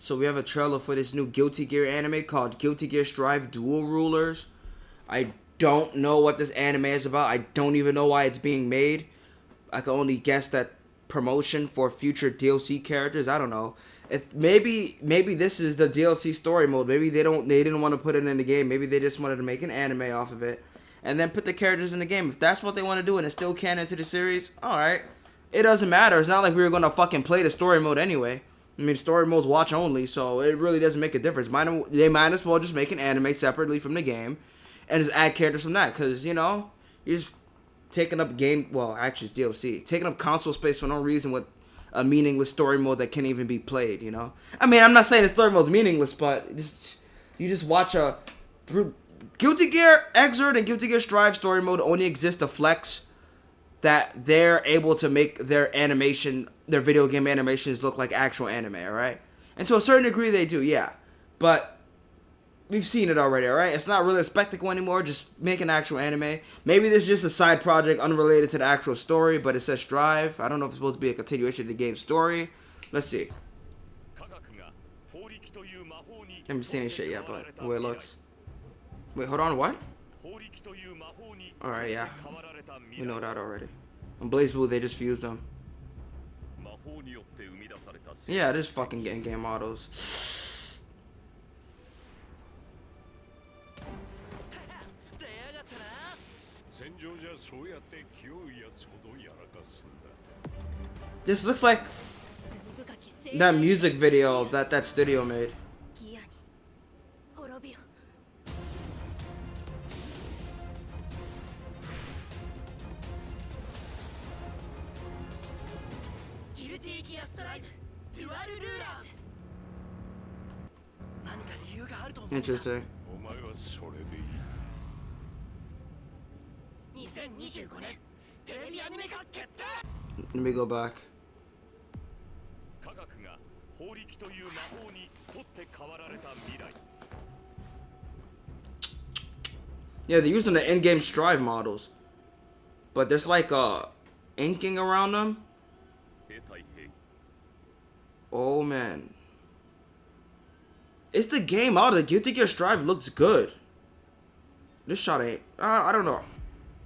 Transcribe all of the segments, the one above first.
So we have a trailer for this new Guilty Gear anime called Guilty Gear Strive Dual Rulers. I don't know what this anime is about. I don't even know why it's being made. I can only guess that promotion for future DLC characters. I don't know. If maybe this is the DLC story mode. Maybe they didn't want to put it in the game. Maybe they just wanted to make an anime off of it and then put the characters in the game. If that's what they want to do and it's still canon to the series, all right. It doesn't matter. It's not like we were gonna fucking play the story mode anyway. I mean, story mode's watch only, so it really doesn't make a difference. They might as well just make an anime separately from the game, and just add characters from that, because you're just taking up actually it's DLC, taking up console space for no reason with a meaningless story mode that can't even be played. I mean, I'm not saying the story mode's meaningless, but you just watch a Guilty Gear Xrd and Guilty Gear Strive story mode only exist to flex that they're able to make their video game animations look like actual anime, alright? And to a certain degree they do, yeah. But we've seen it already, alright? It's not really a spectacle anymore, just make an actual anime. Maybe this is just a side project unrelated to the actual story, but it says Strive. I don't know if it's supposed to be a continuation of the game's story. Let's see. I haven't seen any shit yet, but the way it looks. Wait, hold on, what? Alright, yeah. We know that already. On BlazBlue, they just fused them. Yeah, there's fucking in-game models. This looks like that music video that studio made. Interesting. Let me go back. Yeah, they're using the in-game Strive models, but there's like inking around them. Oh man, it's the game out. The Guilty Gear Strive looks good. This shot ain't. I don't know.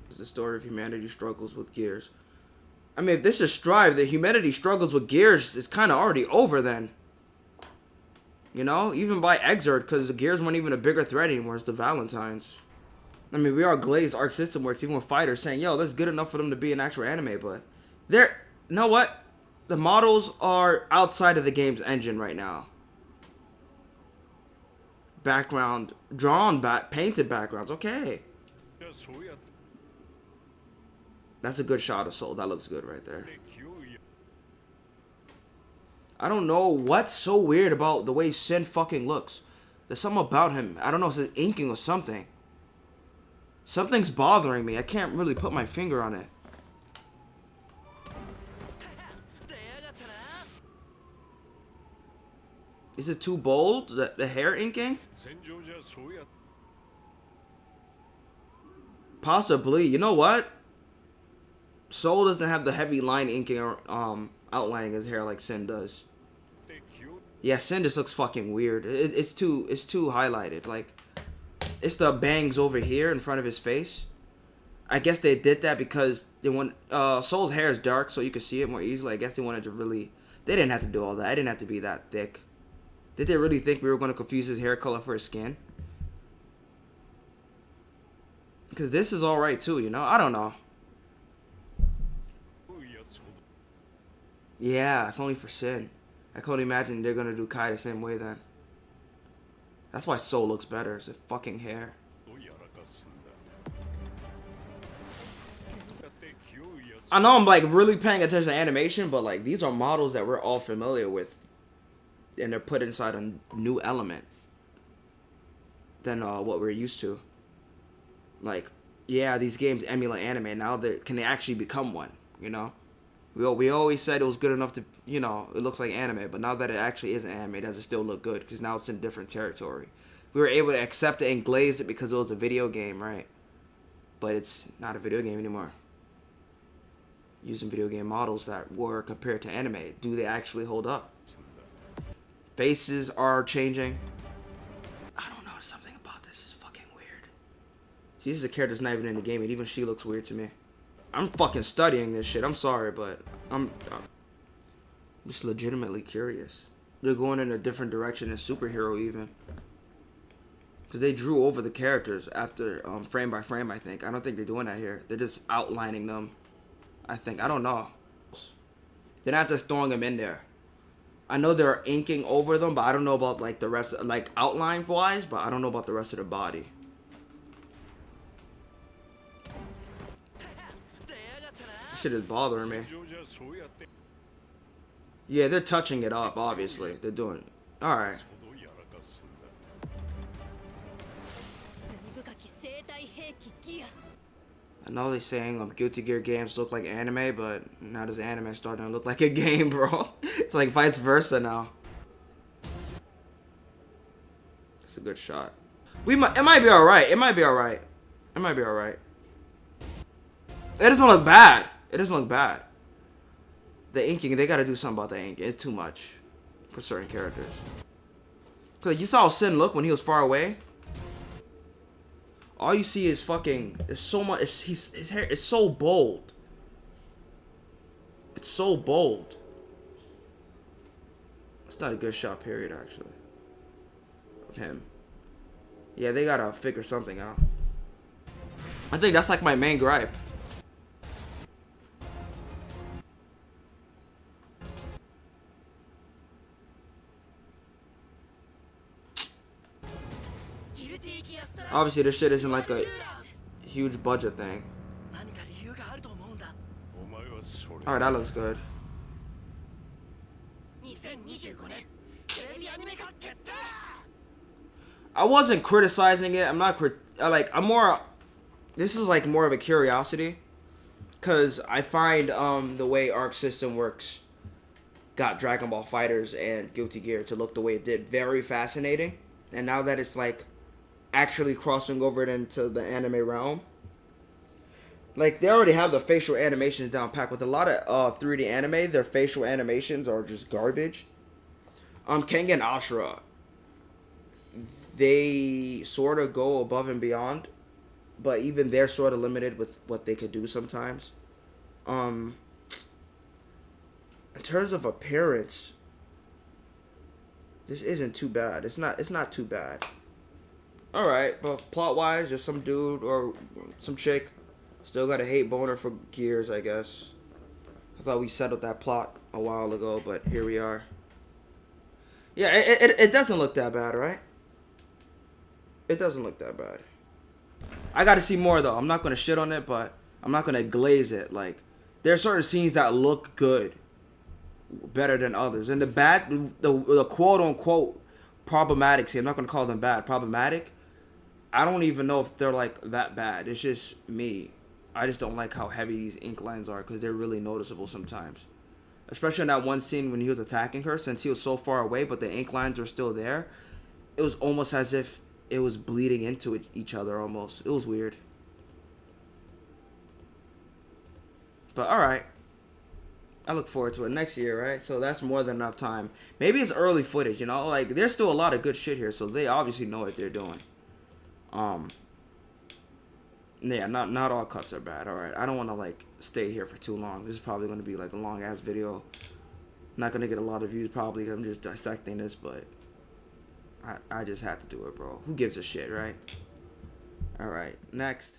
It's the story of humanity struggles with Gears. I mean, if this is Strive, the humanity struggles with Gears is kind of already over then. Even by Xrd, because the Gears weren't even a bigger threat anymore. It's the Valentines. I mean, we are glazed Arc System Works, even with fighters saying, yo, that's good enough for them to be an actual anime, but you know what? The models are outside of the game's engine right now. Background, painted backgrounds, okay. That's a good shot of Soul. That looks good right there. I don't know what's so weird about the way Sin fucking looks. There's something about him. I don't know if it's inking or something. Something's bothering me. I can't really put my finger on it. Is it too bold? The hair inking? Possibly. You know what? Soul doesn't have the heavy line inking or outlining his hair like Sin does. Yeah, Sin just looks fucking weird. It's too highlighted. Like, it's the bangs over here in front of his face. I guess they did that because they want Soul's hair is dark, so you could see it more easily. I guess they wanted to really. They didn't have to do all that. It didn't have to be that thick. Did they really think we were going to confuse his hair color for his skin? Because this is alright too, I don't know. Yeah, it's only for Sin. I can only imagine they're going to do Kai the same way then. That's why Soul looks better. It's the fucking hair. I know I'm like really paying attention to animation, but like these are models that we're all familiar with. And they're put inside a new element than what we're used to. Like, yeah, these games emulate anime. Now can they actually become one? We always said it was good enough to, it looks like anime. But now that it actually isn't anime, does it still look good? Because now it's in different territory. We were able to accept it and glaze it because it was a video game, right? But it's not a video game anymore. Using video game models that were compared to anime. Do they actually hold up? Faces are changing. I don't know. Something about this is fucking weird. See, this is a character that's not even in the game, and even she looks weird to me. I'm fucking studying this shit. I'm sorry, but I'm just legitimately curious. They're going in a different direction than superhero even. Because they drew over the characters after frame by frame, I think. I don't think they're doing that here. They're just outlining them, I think. I don't know. They're not just throwing them in there. I know they're inking over them, but I don't know about like the rest, like outline wise, but I don't know about the rest of the body. This shit is bothering me. Yeah, they're touching it up, obviously. They're doing... Alright. I know they're saying Guilty Gear games look like anime, but now this anime starting to look like a game, bro. It's like vice versa now. It's a good shot. It might be alright. It might be alright. It might be alright. It doesn't look bad. It doesn't look bad. The inking, they gotta do something about the inking. It's too much for certain characters. Cause you saw how Sin looked when he was far away. All you see is fucking. It's so much. His hair is so bold. It's so bold. It's not a good shot, period. Actually, of him. Yeah, they gotta figure something out. I think that's like my main gripe. Obviously, this shit isn't like a huge budget thing. Alright, that looks good. I wasn't criticizing it. I'm not I'm more... This is like more of a curiosity. Because I find the way Arc System works got Dragon Ball FighterZ and Guilty Gear to look the way it did very fascinating. And now that it's like actually crossing over it into the anime realm, like they already have the facial animations down pat. With a lot of 3D anime, their facial animations are just garbage. Kengan and Ashura, they sort of go above and beyond, but even they're sort of limited with what they could do sometimes. In terms of appearance, this isn't too bad. It's not too bad. Alright, but plot-wise, just some dude or some chick still got a hate boner for Gears, I guess. I thought we settled that plot a while ago, but here we are. Yeah, it doesn't look that bad, right? It doesn't look that bad. I gotta see more, though. I'm not gonna shit on it, but I'm not gonna glaze it. Like, there are certain scenes that look good, better than others. And the quote-unquote problematic scene, I'm not gonna call them bad, problematic, I don't even know if they're like that bad. It's just me. I just don't like how heavy these ink lines are because they're really noticeable sometimes. Especially in that one scene when he was attacking her, since he was so far away, but the ink lines were still there. It was almost as if it was bleeding into each other almost. It was weird. But alright. I look forward to it next year, right? So that's more than enough time. Maybe it's early footage, you know? Like, there's still a lot of good shit here, so they obviously know what they're doing. Yeah, not all cuts are bad. All right, I don't want to like stay here for too long. This is probably going to be like a long ass video. Not going to get a lot of views probably because I'm just dissecting this, but I just had to do it, bro. Who gives a shit, right? All right, next.